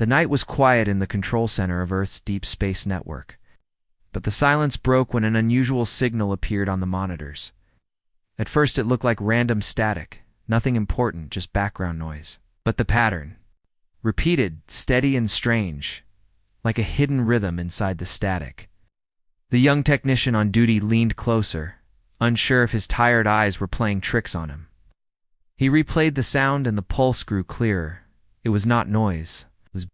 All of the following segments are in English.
The night was quiet in the control center of Earth's deep space network, but the silence broke when an unusual signal appeared on the monitors. At first it looked like random static, nothing important, just background noise. But the pattern, repeated, steady and strange, like a hidden rhythm inside the static. The young technician on duty leaned closer, unsure if his tired eyes were playing tricks on him. He replayed the sound and the pulse grew clearer. It was not noise. It was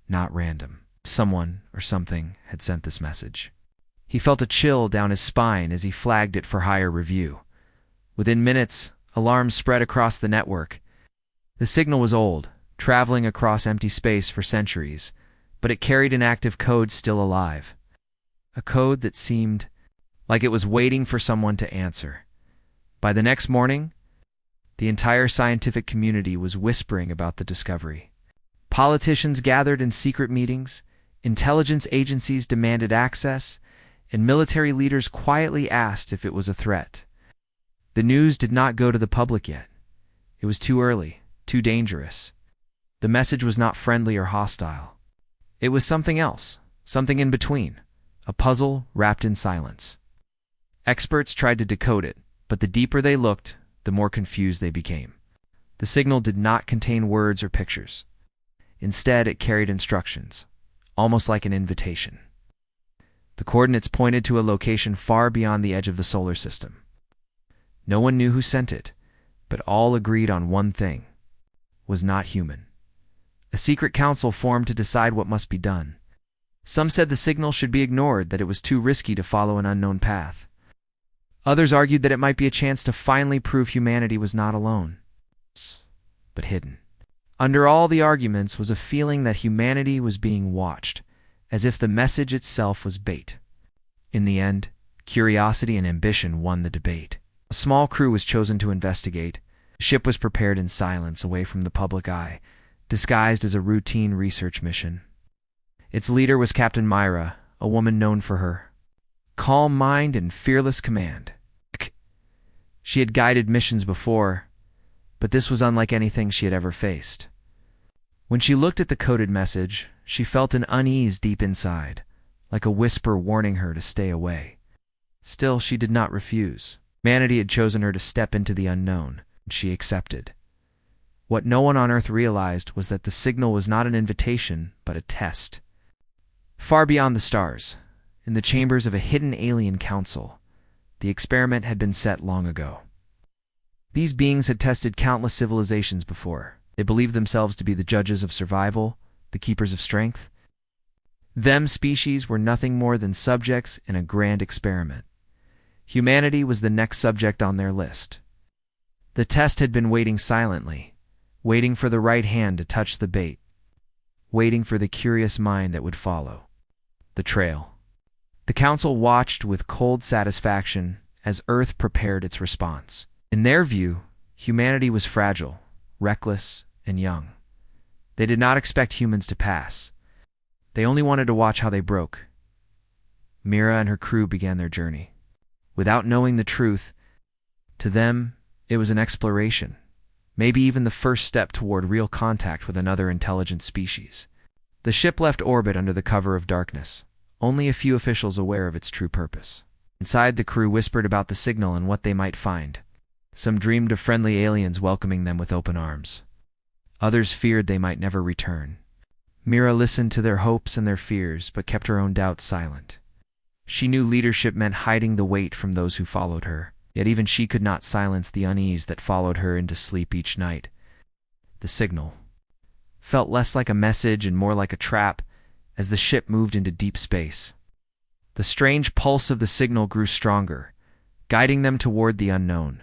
not random. Someone or something had sent this message. He felt a chill down his spine as he flagged it for higher review. Within minutes, alarms spread across the network. The signal was old, traveling across empty space for centuries, but it carried an active code still alive. A code that seemed like it was waiting for someone to answer. By the next morning, the entire scientific community was whispering about the discovery. Politicians gathered in secret meetings, intelligence agencies demanded access, and military leaders quietly asked if it was a threat. The news did not go to the public yet. It was too early, too dangerous. The message was not friendly or hostile. It was something else, something in between, a puzzle wrapped in silence. Experts tried to decode it, but the deeper they looked, the more confused they became. The signal did not contain words or pictures. Instead, it carried instructions, almost like an invitation. The coordinates pointed to a location far beyond the edge of the solar system. No one knew who sent it, but all agreed on one thing: it was not human. A secret council formed to decide what must be done. Some said the signal should be ignored, that it was too risky to follow an unknown path. Others argued that it might be a chance to finally prove humanity was not alone, but hidden. Under all the arguments was a feeling that humanity was being watched, as if the message itself was bait. In the end, curiosity and ambition won the debate. A small crew was chosen to investigate. The ship was prepared in silence, away from the public eye, disguised as a routine research mission. Its leader was Captain Myra, a woman known for her calm mind and fearless command. She had guided missions before, but this was unlike anything she had ever faced. When she looked at the coded message, she felt an unease deep inside, like a whisper warning her to stay away. Still, she did not refuse. Humanity had chosen her to step into the unknown, and she accepted. What no one on Earth realized was that the signal was not an invitation, but a test. Far beyond the stars, in the chambers of a hidden alien council, the experiment had been set long ago. These beings had tested countless civilizations before. They believed themselves to be the judges of survival, the keepers of strength. Them species were nothing more than subjects in a grand experiment. Humanity was the next subject on their list. The test had been waiting silently, waiting for the right hand to touch the bait, waiting for the curious mind that would follow. The trail. The council watched with cold satisfaction as Earth prepared its response. In their view, humanity was fragile, reckless, and young. They did not expect humans to pass. They only wanted to watch how they broke. Mira and her crew began their journey. Without knowing the truth, to them, it was an exploration, maybe even the first step toward real contact with another intelligent species. The ship left orbit under the cover of darkness, only a few officials aware of its true purpose. Inside, the crew whispered about the signal and what they might find. Some dreamed of friendly aliens welcoming them with open arms. Others feared they might never return. Mira listened to their hopes and their fears, but kept her own doubts silent. She knew leadership meant hiding the weight from those who followed her, yet even she could not silence the unease that followed her into sleep each night. The signal felt less like a message and more like a trap as the ship moved into deep space. The strange pulse of the signal grew stronger, guiding them toward the unknown.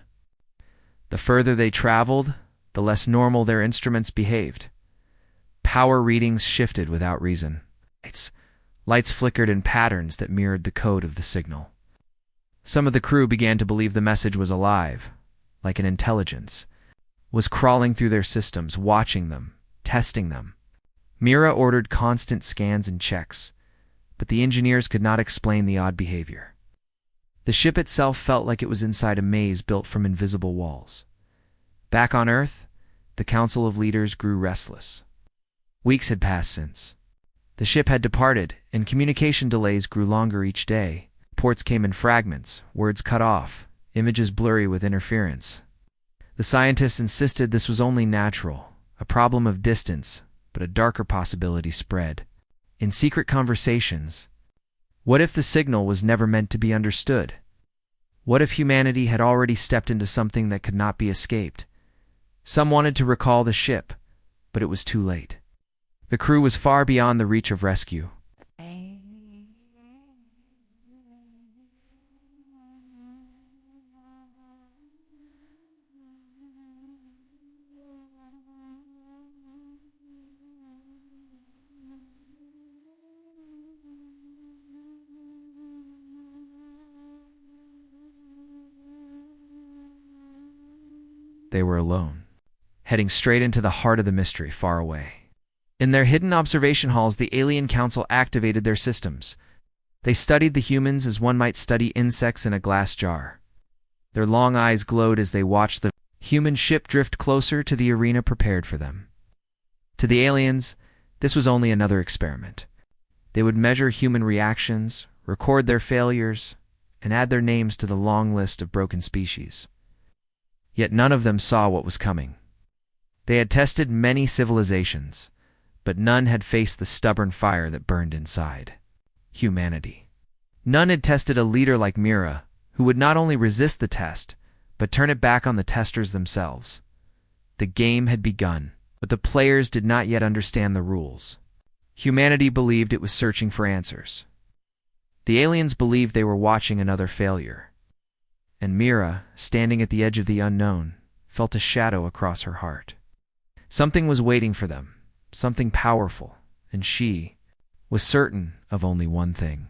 The further they traveled, the less normal their instruments behaved. Power readings shifted without reason. Lights flickered in patterns that mirrored the code of the signal. Some of the crew began to believe the message was alive, like an intelligence, was crawling through their systems, watching them, testing them. Mira ordered constant scans and checks, but the engineers could not explain the odd behavior. The ship itself felt like it was inside a maze built from invisible walls. Back on Earth, the Council of Leaders grew restless. Weeks had passed since the ship had departed, and communication delays grew longer each day. Reports came in fragments, words cut off, images blurry with interference. The scientists insisted this was only natural, a problem of distance, but a darker possibility spread. In secret conversations, what if the signal was never meant to be understood? What if humanity had already stepped into something that could not be escaped? Some wanted to recall the ship, but it was too late. The crew was far beyond the reach of rescue. They were alone, heading straight into the heart of the mystery far away. In their hidden observation halls, the Alien Council activated their systems. They studied the humans as one might study insects in a glass jar. Their long eyes glowed as they watched the human ship drift closer to the arena prepared for them. To the aliens, this was only another experiment. They would measure human reactions, record their failures, and add their names to the long list of broken species. Yet none of them saw what was coming. They had tested many civilizations, but none had faced the stubborn fire that burned inside humanity. None had tested a leader like Mira, who would not only resist the test, but turn it back on the testers themselves. The game had begun, but the players did not yet understand the rules. Humanity believed it was searching for answers. The aliens believed they were watching another failure. And Mira, standing at the edge of the unknown, felt a shadow across her heart. Something was waiting for them, something powerful, and she was certain of only one thing.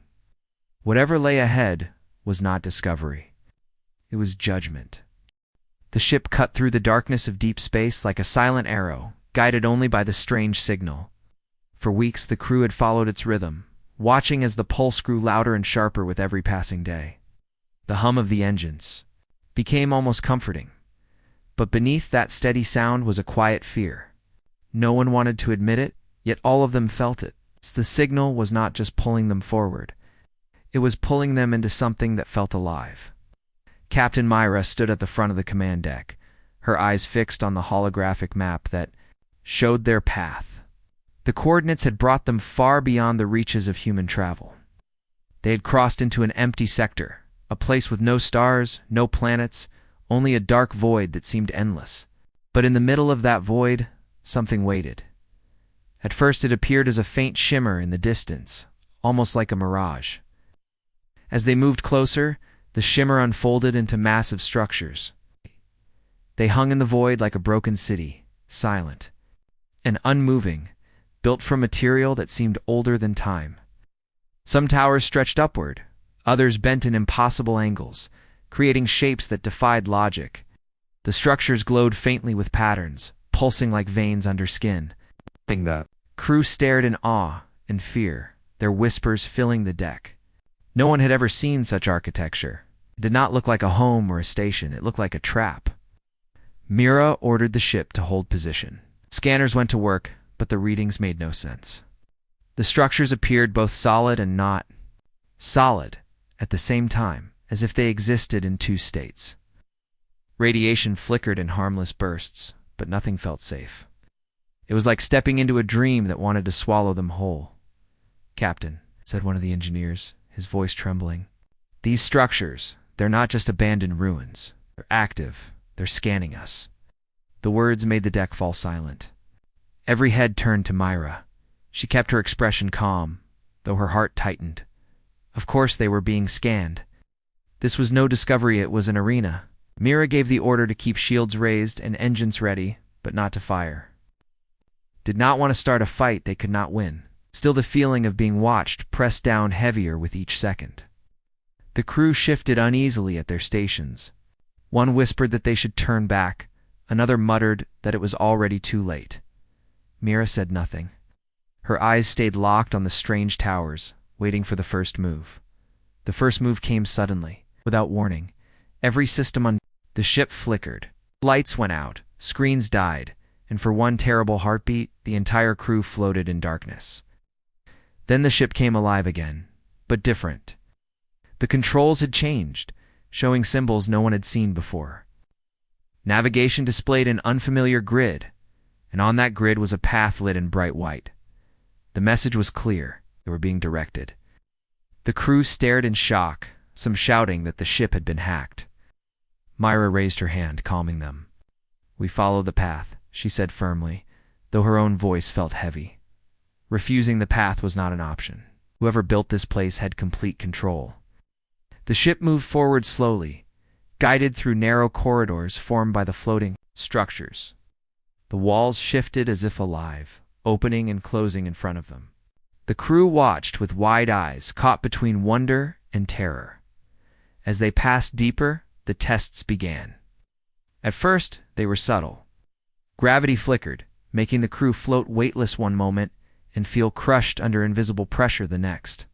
Whatever lay ahead was not discovery. It was judgment. The ship cut through the darkness of deep space like a silent arrow, guided only by the strange signal. For weeks the crew had followed its rhythm, watching as the pulse grew louder and sharper with every passing day. The hum of the engines became almost comforting, but beneath that steady sound was a quiet fear. No one wanted to admit it, yet all of them felt it. The signal was not just pulling them forward, it was pulling them into something that felt alive. Captain Myra stood at the front of the command deck, her eyes fixed on the holographic map that showed their path. The coordinates had brought them far beyond the reaches of human travel. They had crossed into an empty sector, a place with no stars, no planets, only a dark void that seemed endless. But in the middle of that void, something waited. At first it appeared as a faint shimmer in the distance, almost like a mirage. As they moved closer, the shimmer unfolded into massive structures. They hung in the void like a broken city, silent and unmoving, built from material that seemed older than time. Some towers stretched upward, others bent in impossible angles, creating shapes that defied logic. The structures glowed faintly with patterns, pulsing like veins under skin. Crew stared in awe and fear, their whispers filling the deck. No one had ever seen such architecture. It did not look like a home or a station, it looked like a trap. Mira ordered the ship to hold position. Scanners went to work, but the readings made no sense. The structures appeared both solid and not solid at the same time, as if they existed in two states. Radiation flickered in harmless bursts, but nothing felt safe. It was like stepping into a dream that wanted to swallow them whole. "Captain," said one of the engineers, his voice trembling, "these structures, they're not just abandoned ruins. They're active. They're scanning us." The words made the deck fall silent. Every head turned to Myra. She kept her expression calm, though her heart tightened. Of course they were being scanned. This was no discovery, it was an arena. Mira gave the order to keep shields raised and engines ready, but not to fire. Did not want to start a fight they could not win. Still the feeling of being watched pressed down heavier with each second. The crew shifted uneasily at their stations. One whispered that they should turn back. Another muttered that it was already too late. Mira said nothing. Her eyes stayed locked on the strange towers, waiting for the first move. The first move came suddenly, without warning. Every system on the ship flickered. Lights went out, screens died, and for one terrible heartbeat, the entire crew floated in darkness. Then the ship came alive again, but different. The controls had changed, showing symbols no one had seen before. Navigation displayed an unfamiliar grid, and on that grid was a path lit in bright white. The message was clear. They were being directed. The crew stared in shock, some shouting that the ship had been hacked. Myra raised her hand, calming them. "We follow the path," she said firmly, though her own voice felt heavy. Refusing the path was not an option. Whoever built this place had complete control. The ship moved forward slowly, guided through narrow corridors formed by the floating structures. The walls shifted as if alive, opening and closing in front of them. The crew watched with wide eyes, caught between wonder and terror. As they passed deeper, the tests began. At first, they were subtle. Gravity flickered, making the crew float weightless one moment and feel crushed under invisible pressure the next.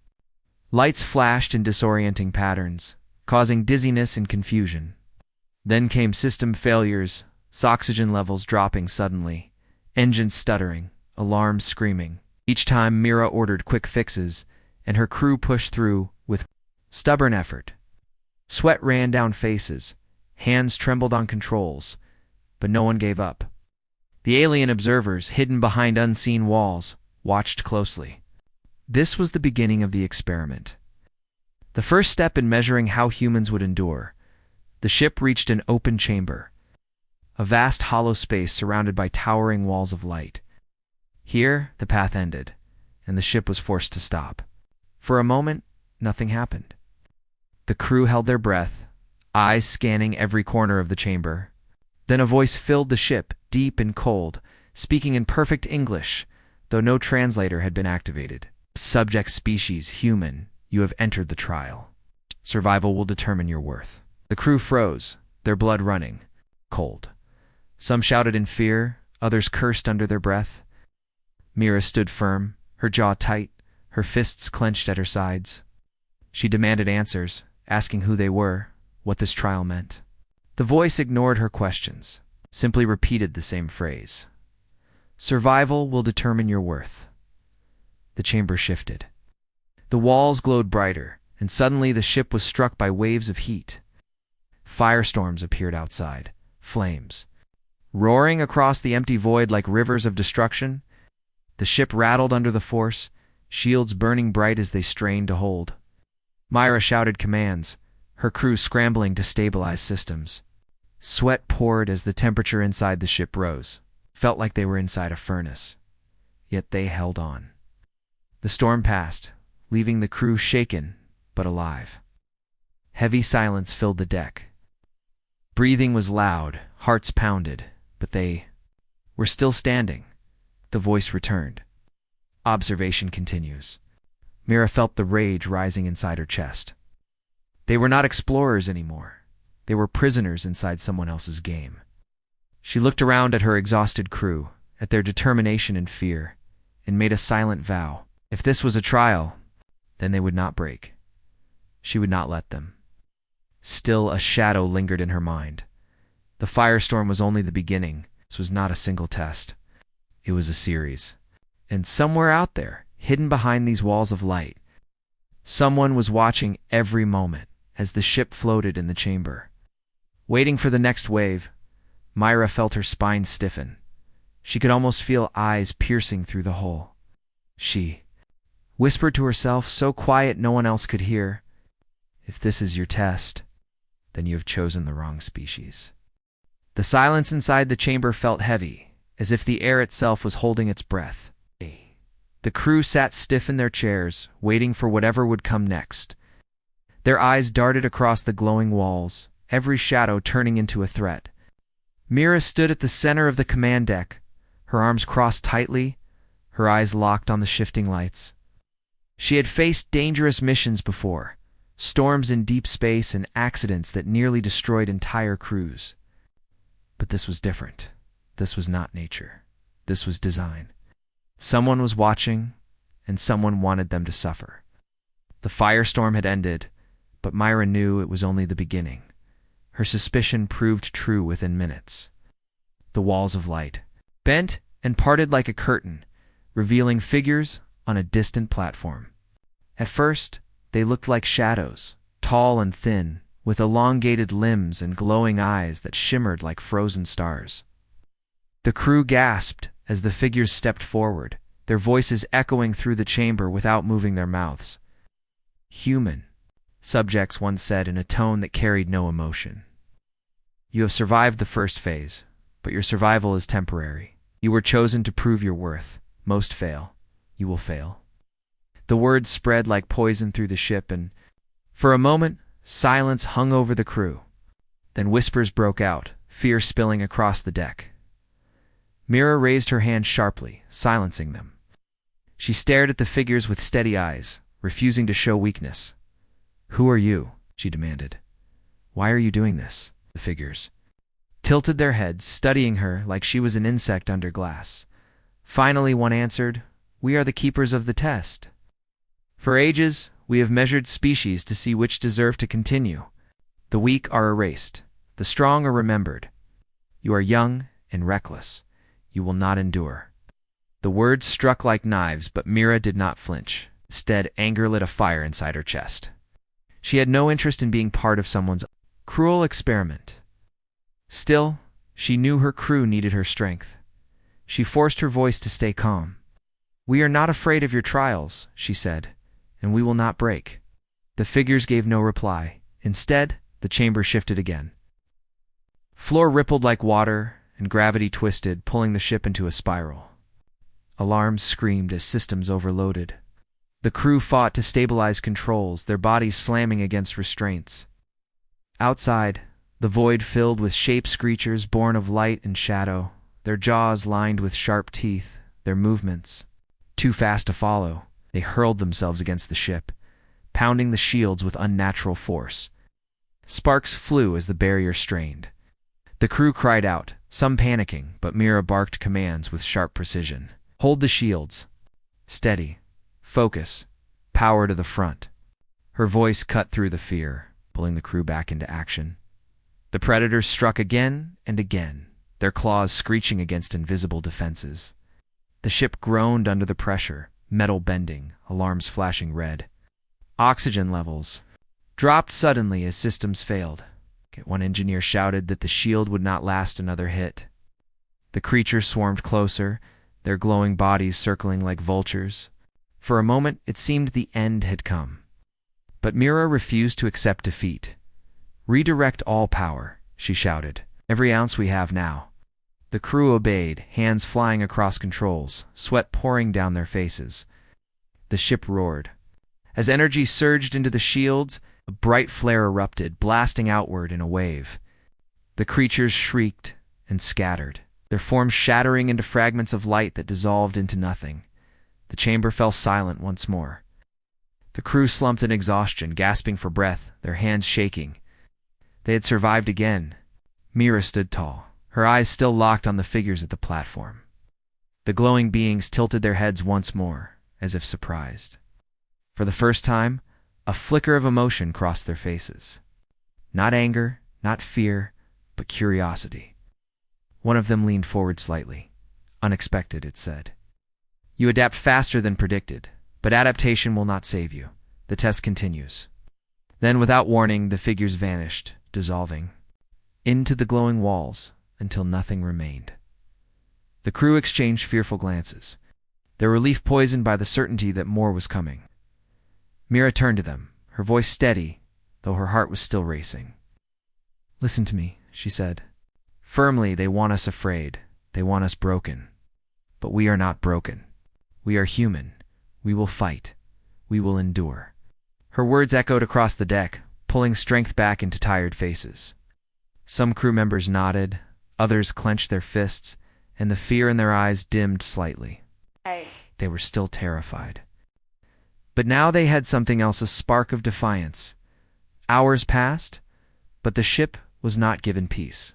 Lights flashed in disorienting patterns, causing dizziness and confusion. Then came system failures, oxygen levels dropping suddenly, engines stuttering, alarms screaming. Each time Mira ordered quick fixes, and her crew pushed through with stubborn effort. Sweat ran down faces, hands trembled on controls, but no one gave up. The alien observers, hidden behind unseen walls, watched closely. This was the beginning of the experiment. The first step in measuring how humans would endure. The ship reached an open chamber, a vast hollow space surrounded by towering walls of light. Here, the path ended, and the ship was forced to stop. For a moment, nothing happened. The crew held their breath, eyes scanning every corner of the chamber. Then a voice filled the ship, deep and cold, speaking in perfect English, though no translator had been activated. "Subject species, human, you have entered the trial. Survival will determine your worth." The crew froze, their blood running, cold. Some shouted in fear, others cursed under their breath. Mira stood firm, her jaw tight, her fists clenched at her sides. She demanded answers, asking who they were, what this trial meant. The voice ignored her questions, simply repeated the same phrase. "Survival will determine your worth." The chamber shifted. The walls glowed brighter, and suddenly the ship was struck by waves of heat. Firestorms appeared outside, flames. Roaring across the empty void like rivers of destruction, the ship rattled under the force, shields burning bright as they strained to hold. Myra shouted commands, her crew scrambling to stabilize systems. Sweat poured as the temperature inside the ship rose. Felt like they were inside a furnace. Yet they held on. The storm passed, leaving the crew shaken but alive. Heavy silence filled the deck. Breathing was loud, hearts pounded, but they were still standing. The voice returned. Observation continues. Mira felt the rage rising inside her chest. They were not explorers anymore. They were prisoners inside someone else's game. She looked around at her exhausted crew, at their determination and fear, and made a silent vow. If this was a trial, then they would not break. She would not let them. Still, a shadow lingered in her mind. The firestorm was only the beginning. This was not a single test. It was a series. And somewhere out there, hidden behind these walls of light, someone was watching every moment as the ship floated in the chamber. Waiting for the next wave, Myra felt her spine stiffen. She could almost feel eyes piercing through the hole. She whispered to herself, so quiet no one else could hear, "If this is your test, then you have chosen the wrong species." The silence inside the chamber felt heavy, as if the air itself was holding its breath. The crew sat stiff in their chairs, waiting for whatever would come next. Their eyes darted across the glowing walls, every shadow turning into a threat. Mira stood at the center of the command deck, her arms crossed tightly, her eyes locked on the shifting lights. She had faced dangerous missions before, storms in deep space and accidents that nearly destroyed entire crews. But this was different. This was not nature. This was design. Someone was watching, and someone wanted them to suffer. The firestorm had ended, but Myra knew it was only the beginning. Her suspicion proved true within minutes. The walls of light bent and parted like a curtain, revealing figures on a distant platform. At first, they looked like shadows, tall and thin, with elongated limbs and glowing eyes that shimmered like frozen stars. The crew gasped as the figures stepped forward, their voices echoing through the chamber without moving their mouths. "Human," subjects once said in a tone that carried no emotion. "You have survived the first phase, but your survival is temporary. You were chosen to prove your worth. Most fail. You will fail." The words spread like poison through the ship, and for a moment, silence hung over the crew. Then whispers broke out, fear spilling across the deck. Mira raised her hand sharply, silencing them. She stared at the figures with steady eyes, refusing to show weakness. "Who are you?" she demanded. "Why are you doing this?" The figures tilted their heads, studying her like she was an insect under glass. Finally, one answered, "We are the keepers of the test. For ages, we have measured species to see which deserve to continue. The weak are erased. The strong are remembered. You are young and reckless. You will not endure." The words struck like knives, but Mira did not flinch. Instead, anger lit a fire inside her chest. She had no interest in being part of someone's cruel experiment. Still, she knew her crew needed her strength. She forced her voice to stay calm. "We are not afraid of your trials," she said, "and we will not break." The figures gave no reply. Instead, the chamber shifted again. Floor rippled like water, and gravity twisted, pulling the ship into a spiral. Alarms screamed as systems overloaded. The crew fought to stabilize controls, their bodies slamming against restraints. Outside, the void filled with shaped creatures born of light and shadow, their jaws lined with sharp teeth, their movements too fast to follow. They hurled themselves against the ship, pounding the shields with unnatural force. Sparks flew as the barrier strained. The crew cried out, some panicking, but Mira barked commands with sharp precision. "Hold the shields. Steady. Focus. Power to the front." Her voice cut through the fear, pulling the crew back into action. The predators struck again and again, their claws screeching against invisible defenses. The ship groaned under the pressure, metal bending, alarms flashing red. Oxygen levels dropped suddenly as systems failed. One engineer shouted that the shield would not last another hit. The creatures swarmed closer, their glowing bodies circling like vultures. For a moment, it seemed the end had come. But Mira refused to accept defeat. "Redirect all power," she shouted. "Every ounce we have now." The crew obeyed, hands flying across controls, sweat pouring down their faces. The ship roared. As energy surged into the shields, a bright flare erupted, blasting outward in a wave. The creatures shrieked and scattered, their forms shattering into fragments of light that dissolved into nothing. The chamber fell silent once more. The crew slumped in exhaustion, gasping for breath, their hands shaking. They had survived again. Mira stood tall, her eyes still locked on the figures at the platform. The glowing beings tilted their heads once more, as if surprised. For the first time, a flicker of emotion crossed their faces. Not anger, not fear, but curiosity. One of them leaned forward slightly. "Unexpected," it said. "You adapt faster than predicted, but adaptation will not save you. The test continues." Then, without warning, the figures vanished, dissolving into the glowing walls until nothing remained. The crew exchanged fearful glances, their relief poisoned by the certainty that more was coming. Mira turned to them, her voice steady, though her heart was still racing. "Listen to me," she said. "Firmly, they want us afraid. They want us broken. But we are not broken. We are human. We will fight. We will endure." Her words echoed across the deck, pulling strength back into tired faces. Some crew members nodded, others clenched their fists, and the fear in their eyes dimmed slightly. They were still terrified. But now they had something else, a spark of defiance. Hours passed, but the ship was not given peace.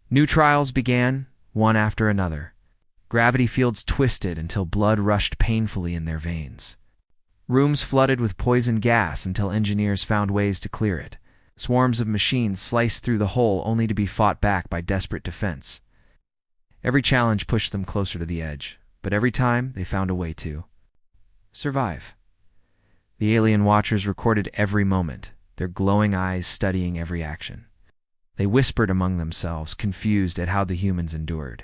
New trials began, one after another. Gravity fields twisted until blood rushed painfully in their veins. Rooms flooded with poison gas until engineers found ways to clear it. Swarms of machines sliced through the hole only to be fought back by desperate defense. Every challenge pushed them closer to the edge, but every time they found a way to survive. The alien watchers recorded every moment, their glowing eyes studying every action. They whispered among themselves, confused at how the humans endured.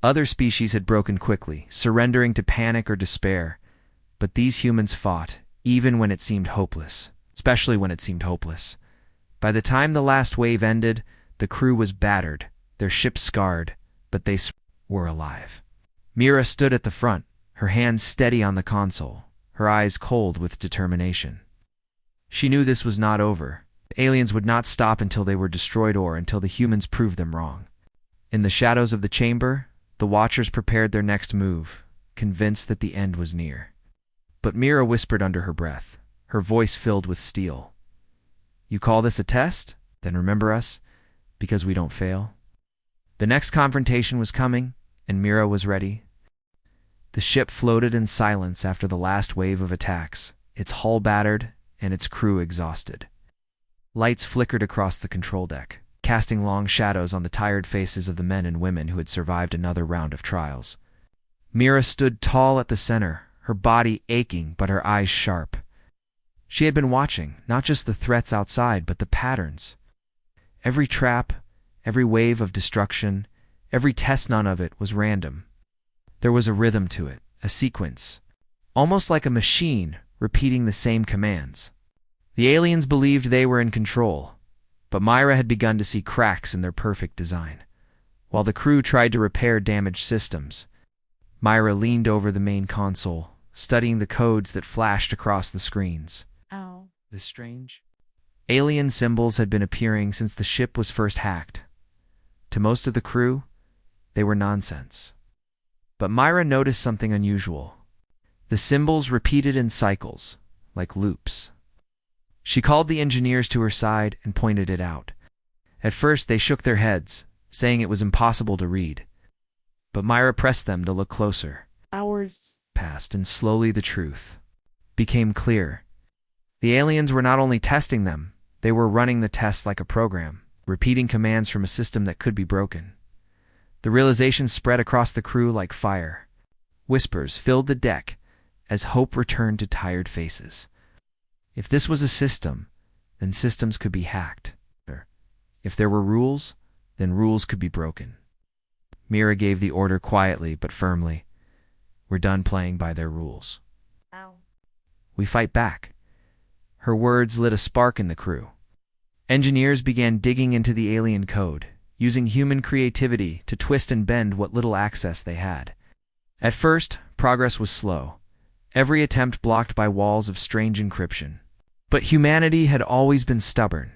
Other species had broken quickly, surrendering to panic or despair, but these humans fought, even when it seemed hopeless, especially when it seemed hopeless. By the time the last wave ended, the crew was battered, their ship scarred, but they were alive. Mira stood at the front, her hands steady on the console, her eyes cold with determination. She knew this was not over. The aliens would not stop until they were destroyed or until the humans proved them wrong. In the shadows of the chamber, the watchers prepared their next move, convinced that the end was near. But Mira whispered under her breath, her voice filled with steel. "You call this a test? Then remember us, because we don't fail." The next confrontation was coming, and Mira was ready. The ship floated in silence after the last wave of attacks, its hull battered and its crew exhausted. Lights flickered across the control deck, casting long shadows on the tired faces of the men and women who had survived another round of trials. Mira stood tall at the center, her body aching but her eyes sharp. She had been watching, not just the threats outside, but the patterns. Every trap, every wave of destruction, every test, none of it was random. There was a rhythm to it, a sequence, almost like a machine repeating the same commands. The aliens believed they were in control, but Myra had begun to see cracks in their perfect design. While the crew tried to repair damaged systems, Myra leaned over the main console, studying the codes that flashed across the screens. Oh. The strange alien symbols had been appearing since the ship was first hacked. To most of the crew, they were nonsense. But Myra noticed something unusual. The symbols repeated in cycles, like loops. She called the engineers to her side and pointed it out. At first, they shook their heads, saying it was impossible to read. But Myra pressed them to look closer. Hours Passed, and slowly the truth became clear. The aliens were not only testing them, they were running the test like a program, repeating commands from a system that could be broken. The realization spread across the crew like fire. Whispers filled the deck as hope returned to tired faces. If this was a system, then systems could be hacked. If there were rules, then rules could be broken. Mira gave the order quietly but firmly. "We're done playing by their rules. Ow. We fight back." Her words lit a spark in the crew. Engineers began digging into the alien code, using human creativity to twist and bend what little access they had. At first, progress was slow, every attempt blocked by walls of strange encryption. But humanity had always been stubborn.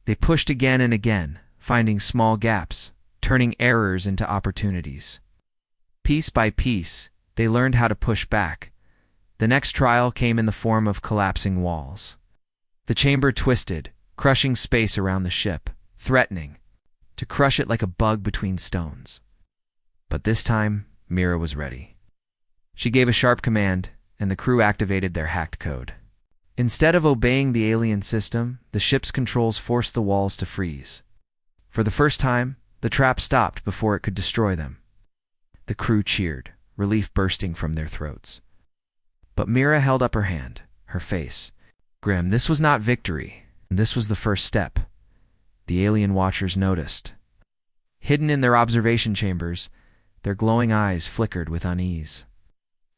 They pushed again and again, finding small gaps, turning errors into opportunities. Piece by piece, they learned how to push back. The next trial came in the form of collapsing walls. The chamber twisted, crushing space around the ship, threatening to crush it like a bug between stones. But this time, Mira was ready. She gave a sharp command, and the crew activated their hacked code. Instead of obeying the alien system, the ship's controls forced the walls to freeze. For the first time, the trap stopped before it could destroy them. The crew cheered, relief bursting from their throats. But Mira held up her hand, her face grim. This was not victory. This was the first step. The alien watchers noticed. Hidden in their observation chambers, their glowing eyes flickered with unease.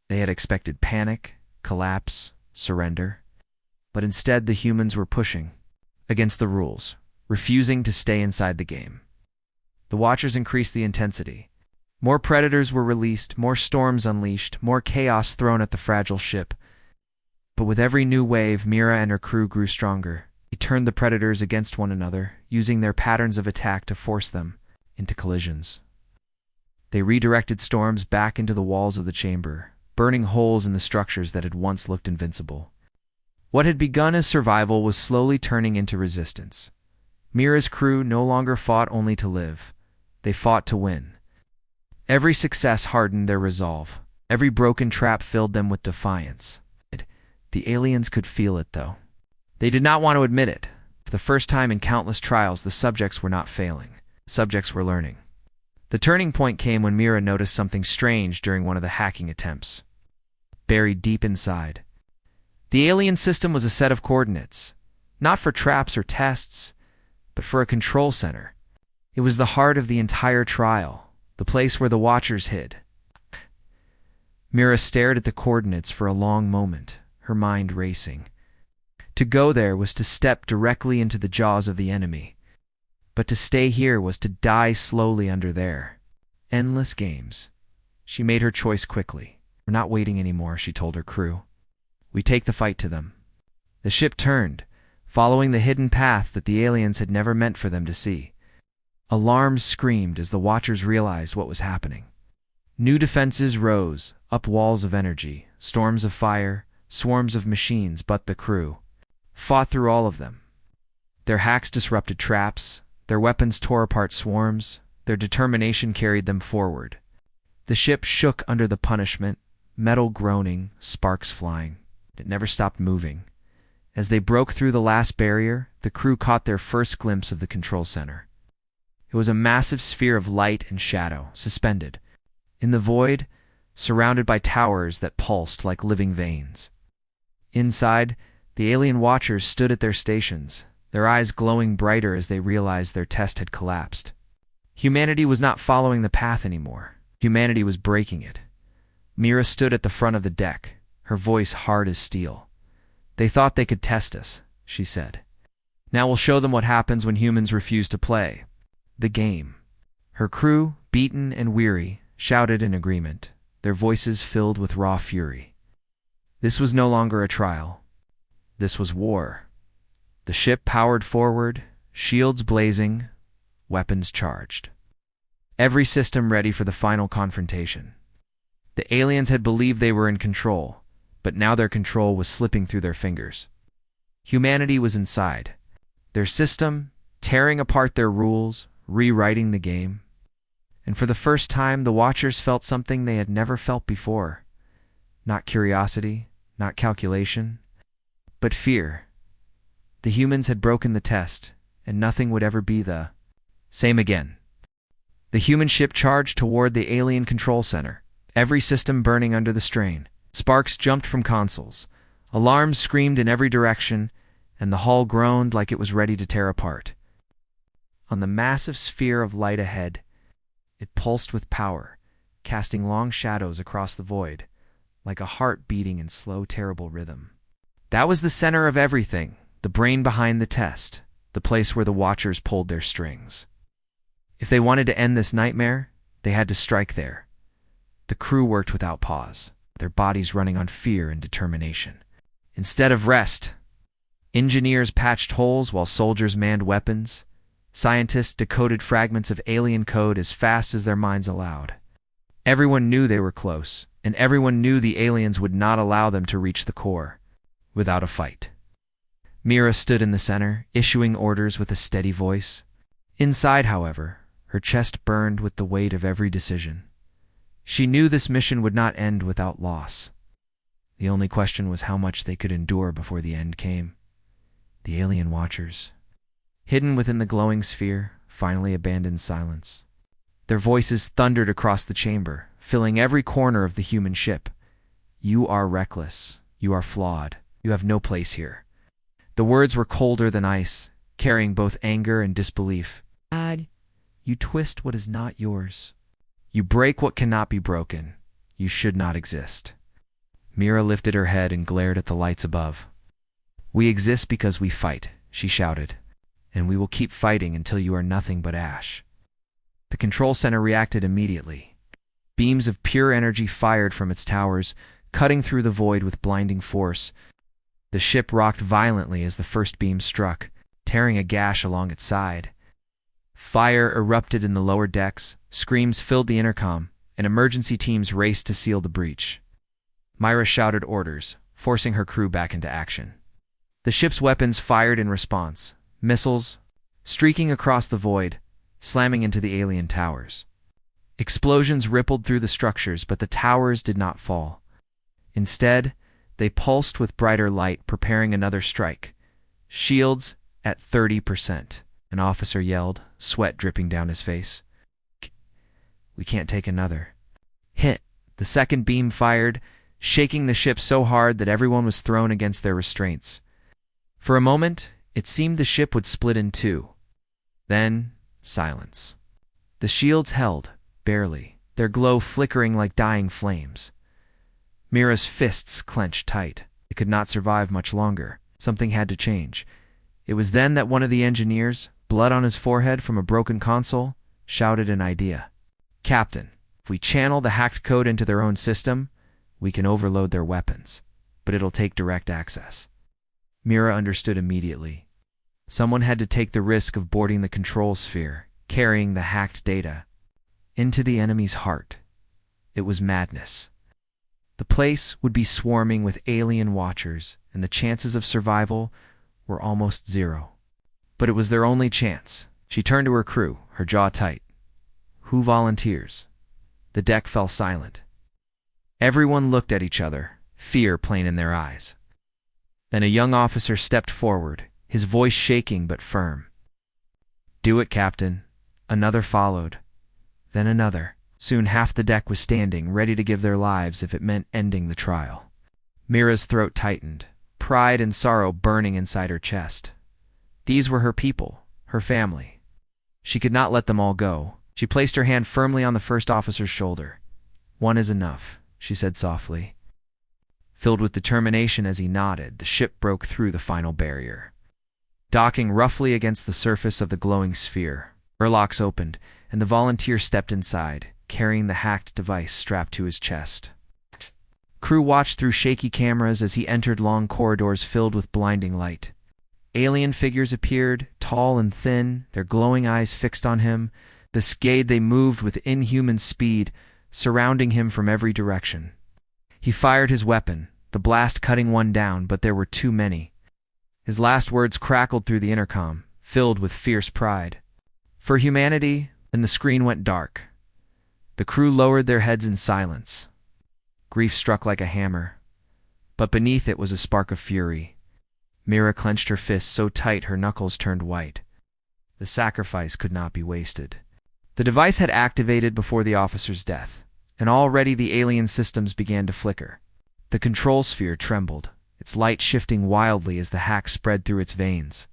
They had expected panic, collapse, surrender. But instead the humans were pushing against the rules, refusing to stay inside the game. The watchers increased the intensity. More predators were released, more storms unleashed, more chaos thrown at the fragile ship. But with every new wave, Mira and her crew grew stronger. They turned the predators against one another, using their patterns of attack to force them into collisions. They redirected storms back into the walls of the chamber, burning holes in the structures that had once looked invincible. What had begun as survival was slowly turning into resistance. Mira's crew no longer fought only to live. They fought to win. Every success hardened their resolve. Every broken trap filled them with defiance. The aliens could feel it, though. They did not want to admit it. For the first time in countless trials, the subjects were not failing. Subjects were learning. The turning point came when Mira noticed something strange during one of the hacking attempts. Buried deep inside, the alien system was a set of coordinates, not for traps or tests, but for a control center. It was the heart of the entire trial, the place where the Watchers hid. Mira stared at the coordinates for a long moment, her mind racing. To go there was to step directly into the jaws of the enemy, but to stay here was to die slowly under there. Endless games. She made her choice quickly. "We're not waiting anymore," she told her crew. "We take the fight to them." The ship turned, following the hidden path that the aliens had never meant for them to see. Alarms screamed as the Watchers realized what was happening. New defenses rose, up walls of energy, storms of fire, swarms of machines, but the crew fought through all of them. Their hacks disrupted traps, their weapons tore apart swarms, their determination carried them forward. The ship shook under the punishment, metal groaning, sparks flying. It never stopped moving. As they broke through the last barrier, the crew caught their first glimpse of the control center. It was a massive sphere of light and shadow, suspended in the void, surrounded by towers that pulsed like living veins. Inside, the alien Watchers stood at their stations, their eyes glowing brighter as they realized their test had collapsed. Humanity was not following the path anymore. Humanity was breaking it. Mira stood at the front of the deck, her voice hard as steel. "They thought they could test us," she said. "Now we'll show them what happens when humans refuse to play the game." Her crew, beaten and weary, shouted in agreement, their voices filled with raw fury. This was no longer a trial. This was war. The ship powered forward, shields blazing, weapons charged. Every system ready for the final confrontation. The aliens had believed they were in control, but now their control was slipping through their fingers. Humanity was inside, their system tearing apart their rules, rewriting the game. And for the first time, the Watchers felt something they had never felt before. Not curiosity, not calculation, but fear. The humans had broken the test, and nothing would ever be the same again. The human ship charged toward the alien control center, every system burning under the strain. Sparks jumped from consoles, alarms screamed in every direction, and the hull groaned like it was ready to tear apart. On the massive sphere of light ahead, it pulsed with power, casting long shadows across the void, like a heart beating in slow, terrible rhythm. That was the center of everything, the brain behind the test, the place where the Watchers pulled their strings. If they wanted to end this nightmare, they had to strike there. The crew worked without pause, their bodies running on fear and determination. Instead of rest, engineers patched holes while soldiers manned weapons. Scientists decoded fragments of alien code as fast as their minds allowed. Everyone knew they were close, and everyone knew the aliens would not allow them to reach the core without a fight. Mira stood in the center, issuing orders with a steady voice. Inside, however, her chest burned with the weight of every decision. She knew this mission would not end without loss. The only question was how much they could endure before the end came. The alien Watchers, hidden within the glowing sphere, finally abandoned silence. Their voices thundered across the chamber, filling every corner of the human ship. "You are reckless. You are flawed. You have no place here." The words were colder than ice, carrying both anger and disbelief. "You twist what is not yours. You break what cannot be broken. You should not exist." Mira lifted her head and glared at the lights above. "We exist because we fight," she shouted, "and we will keep fighting until you are nothing but ash." The control center reacted immediately. Beams of pure energy fired from its towers, cutting through the void with blinding force. The ship rocked violently as the first beam struck, tearing a gash along its side. Fire erupted in the lower decks, screams filled the intercom, and emergency teams raced to seal the breach. Myra shouted orders, forcing her crew back into action. The ship's weapons fired in response, missiles streaking across the void, slamming into the alien towers. Explosions rippled through the structures, but the towers did not fall. Instead, they pulsed with brighter light, preparing another strike. "Shields at 30%, an officer yelled, sweat dripping down his face. We can't take another. Hit. The second beam fired, shaking the ship so hard that everyone was thrown against their restraints. For a moment, it seemed the ship would split in two. Then, silence. The shields held, barely, their glow flickering like dying flames. Mira's fists clenched tight. It could not survive much longer. Something had to change. It was then that one of the engineers, blood on his forehead from a broken console, shouted an idea. "Captain, if we channel the hacked code into their own system, we can overload their weapons, but it'll take direct access." Mira understood immediately. Someone had to take the risk of boarding the control sphere, carrying the hacked data into the enemy's heart. It was madness. The place would be swarming with alien watchers, and the chances of survival were almost zero. But it was their only chance. She turned to her crew, her jaw tight. "Who volunteers?" The deck fell silent. Everyone looked at each other, fear plain in their eyes. Then a young officer stepped forward, his voice shaking but firm. "Do it, Captain." Another followed. Then another. Soon half the deck was standing, ready to give their lives if it meant ending the trial. Mira's throat tightened, pride and sorrow burning inside her chest. These were her people, her family. She could not let them all go. She placed her hand firmly on the first officer's shoulder. "One is enough," she said softly. Filled with determination as he nodded, the ship broke through the final barrier. Docking roughly against the surface of the glowing sphere, airlocks opened, and the volunteer stepped inside, carrying the hacked device strapped to his chest. Crew watched through shaky cameras as he entered long corridors filled with blinding light. Alien figures appeared, tall and thin, their glowing eyes fixed on him. The scade they moved with inhuman speed, surrounding him from every direction. He fired his weapon, the blast cutting one down, but there were too many. His last words crackled through the intercom, filled with fierce pride. "For humanity," and the screen went dark. The crew lowered their heads in silence. Grief struck like a hammer, but beneath it was a spark of fury. Mira clenched her fists so tight her knuckles turned white. The sacrifice could not be wasted. The device had activated before the officer's death, and already the alien systems began to flicker. The control sphere trembled, its light shifting wildly as the hack spread through its veins.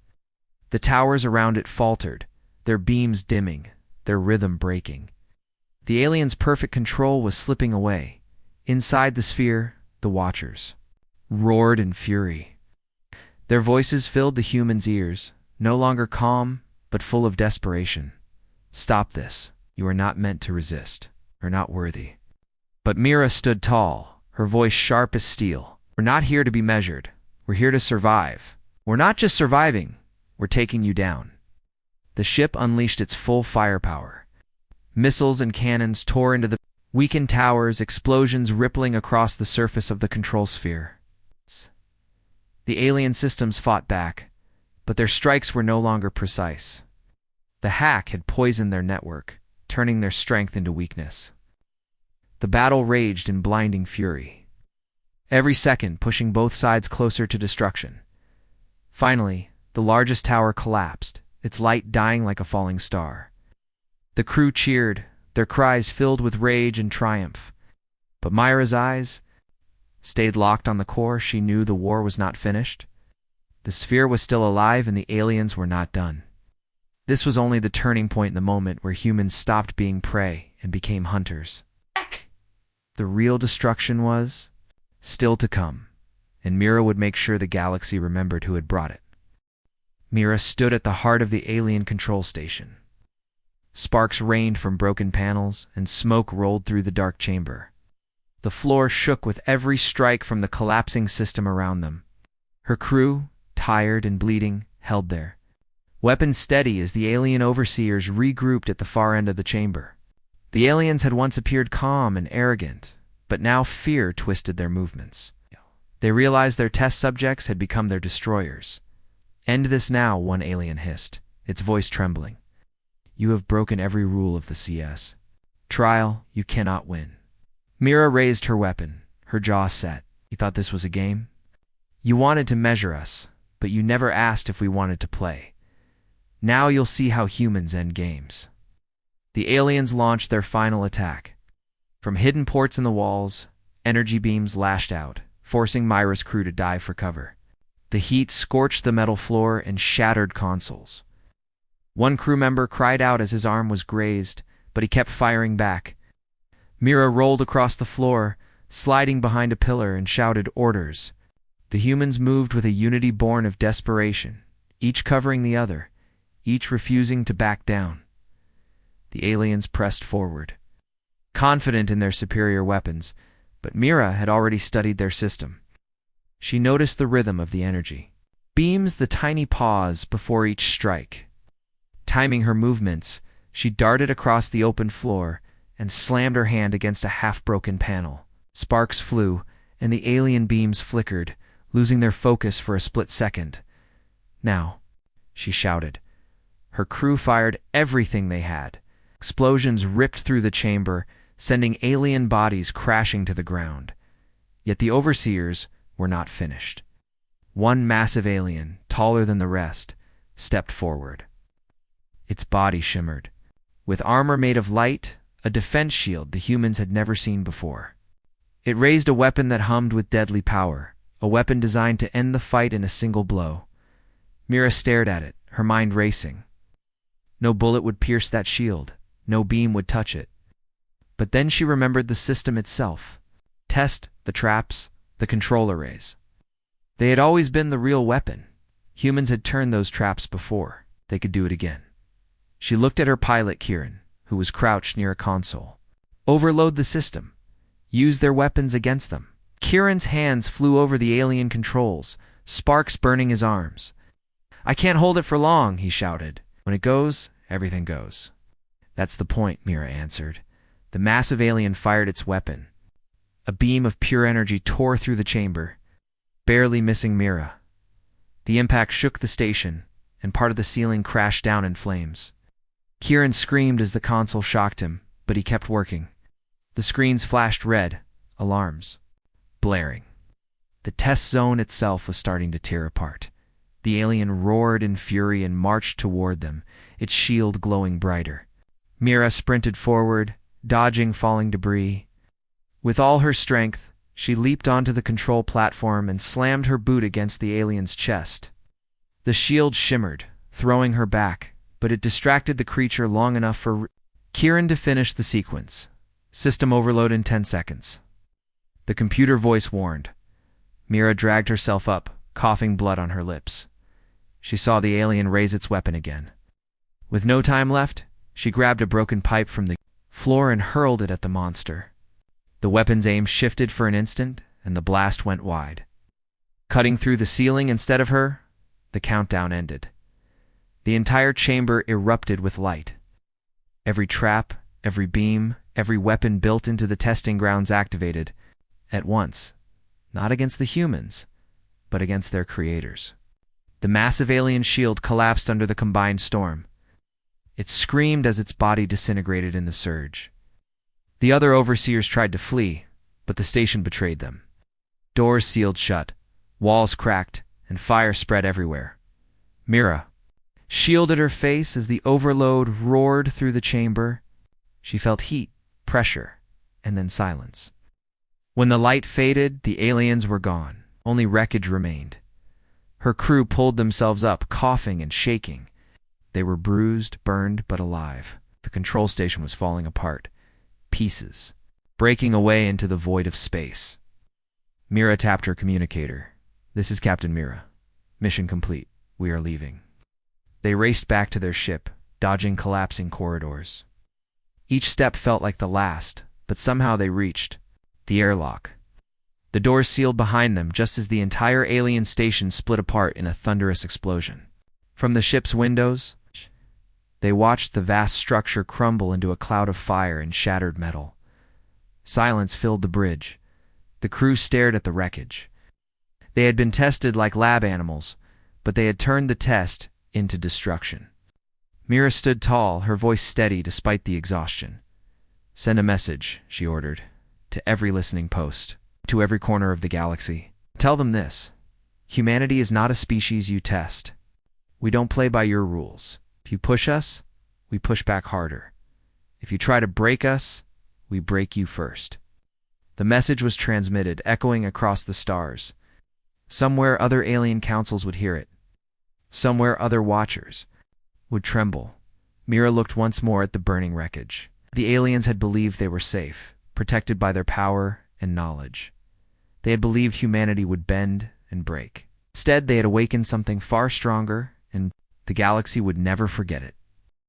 The towers around it faltered, their beams dimming, their rhythm breaking. The alien's perfect control was slipping away. Inside the sphere, the Watchers roared in fury. Their voices filled the humans' ears, no longer calm, but full of desperation. "Stop this. You are not meant to resist, or not worthy." But Mira stood tall, her voice sharp as steel. "We're not here to be measured. We're here to survive. We're not just surviving, we're taking you down." The ship unleashed its full firepower. Missiles and cannons tore into the weakened towers, explosions rippling across the surface of the control sphere. The alien systems fought back, but their strikes were no longer precise. The hack had poisoned their network, turning their strength into weakness. The battle raged in blinding fury, every second pushing both sides closer to destruction. Finally, the largest tower collapsed, its light dying like a falling star. The crew cheered, their cries filled with rage and triumph. But Mira's eyes stayed locked on the core. She knew the war was not finished. The sphere was still alive and the aliens were not done. This was only the turning point in the moment where humans stopped being prey and became hunters. The real destruction was still to come, and Mira would make sure the galaxy remembered who had brought it. Mira stood at the heart of the alien control station. Sparks rained from broken panels, and smoke rolled through the dark chamber. The floor shook with every strike from the collapsing system around them. Her crew, tired and bleeding, held there, weapons steady as the alien overseers regrouped at the far end of the chamber. The aliens had once appeared calm and arrogant, but now fear twisted their movements. They realized their test subjects had become their destroyers. "End this now," one alien hissed, its voice trembling. "You have broken every rule of the CS. Trial, you cannot win." Mira raised her weapon, her jaw set. "You thought this was a game? You wanted to measure us, but you never asked if we wanted to play. Now you'll see how humans end games." The aliens launched their final attack. From hidden ports in the walls, energy beams lashed out, forcing Myra's crew to dive for cover. The heat scorched the metal floor and shattered consoles. One crew member cried out as his arm was grazed, but he kept firing back. Mira rolled across the floor, sliding behind a pillar, and shouted orders. The humans moved with a unity born of desperation, each covering the other, each refusing to back down. The aliens pressed forward, confident in their superior weapons, but Mira had already studied their system. She noticed the rhythm of the energy. Beams the tiny pause before each strike. Timing her movements, she darted across the open floor and slammed her hand against a half-broken panel. Sparks flew, and the alien beams flickered, losing their focus for a split second. "Now," she shouted. Her crew fired everything they had. Explosions ripped through the chamber, sending alien bodies crashing to the ground. Yet the overseers were not finished. One massive alien, taller than the rest, stepped forward. Its body shimmered. With armor made of light, a defense shield the humans had never seen before. It raised a weapon that hummed with deadly power, a weapon designed to end the fight in a single blow. Mira stared at it, her mind racing. No bullet would pierce that shield, no beam would touch it. But then she remembered the system itself. Test, the traps, the control arrays. They had always been the real weapon. Humans had turned those traps before. They could do it again. She looked at her pilot, Kieran, who was crouched near a console. Overload the system. Use their weapons against them. Kieran's hands flew over the alien controls, sparks burning his arms. "I can't hold it for long," he shouted. "When it goes, everything goes." "That's the point," Mira answered. The massive alien fired its weapon. A beam of pure energy tore through the chamber, barely missing Mira. The impact shook the station, and part of the ceiling crashed down in flames. Kieran screamed as the console shocked him, but he kept working. The screens flashed red, alarms, blaring. The test zone itself was starting to tear apart. The alien roared in fury and marched toward them, its shield glowing brighter. Mira sprinted forward, dodging falling debris. With all her strength, she leaped onto the control platform and slammed her boot against the alien's chest. The shield shimmered, throwing her back, but it distracted the creature long enough for Kieran to finish the sequence. System overload in 10 seconds. The computer voice warned. Mira dragged herself up, coughing blood on her lips. She saw the alien raise its weapon again. With no time left, she grabbed a broken pipe from the floor and hurled it at the monster. The weapon's aim shifted for an instant, and the blast went wide. Cutting through the ceiling instead of her, the countdown ended. The entire chamber erupted with light. Every trap, every beam, every weapon built into the testing grounds activated at once, not against the humans, but against their creators. The massive alien shield collapsed under the combined storm. It screamed as its body disintegrated in the surge. The other overseers tried to flee, but the station betrayed them. Doors sealed shut, walls cracked, and fire spread everywhere. Mira shielded her face as the overload roared through the chamber. She felt heat, pressure, and then silence. When the light faded, the aliens were gone. Only wreckage remained. Her crew pulled themselves up, coughing and shaking. They were bruised, burned, but alive. The control station was falling apart. Pieces, breaking away into the void of space. Mira tapped her communicator. "This is Captain Mira. Mission complete. We are leaving." They raced back to their ship, dodging collapsing corridors. Each step felt like the last, but somehow they reached the airlock. The doors sealed behind them just as the entire alien station split apart in a thunderous explosion. From the ship's windows, they watched the vast structure crumble into a cloud of fire and shattered metal. Silence filled the bridge. The crew stared at the wreckage. They had been tested like lab animals, but they had turned the test into destruction. Mira stood tall, her voice steady despite the exhaustion. "Send a message," she ordered, "to every listening post, to every corner of the galaxy. Tell them this: humanity is not a species you test. We don't play by your rules. If you push us, we push back harder. If you try to break us, we break you first. The message was transmitted, echoing across the stars. Somewhere other alien councils would hear it. Somewhere other watchers would tremble. Mira looked once more at the burning wreckage. The aliens had believed they were safe, protected by their power and knowledge. They had believed humanity would bend and break. Instead, they had awakened something far stronger, and the galaxy would never forget it.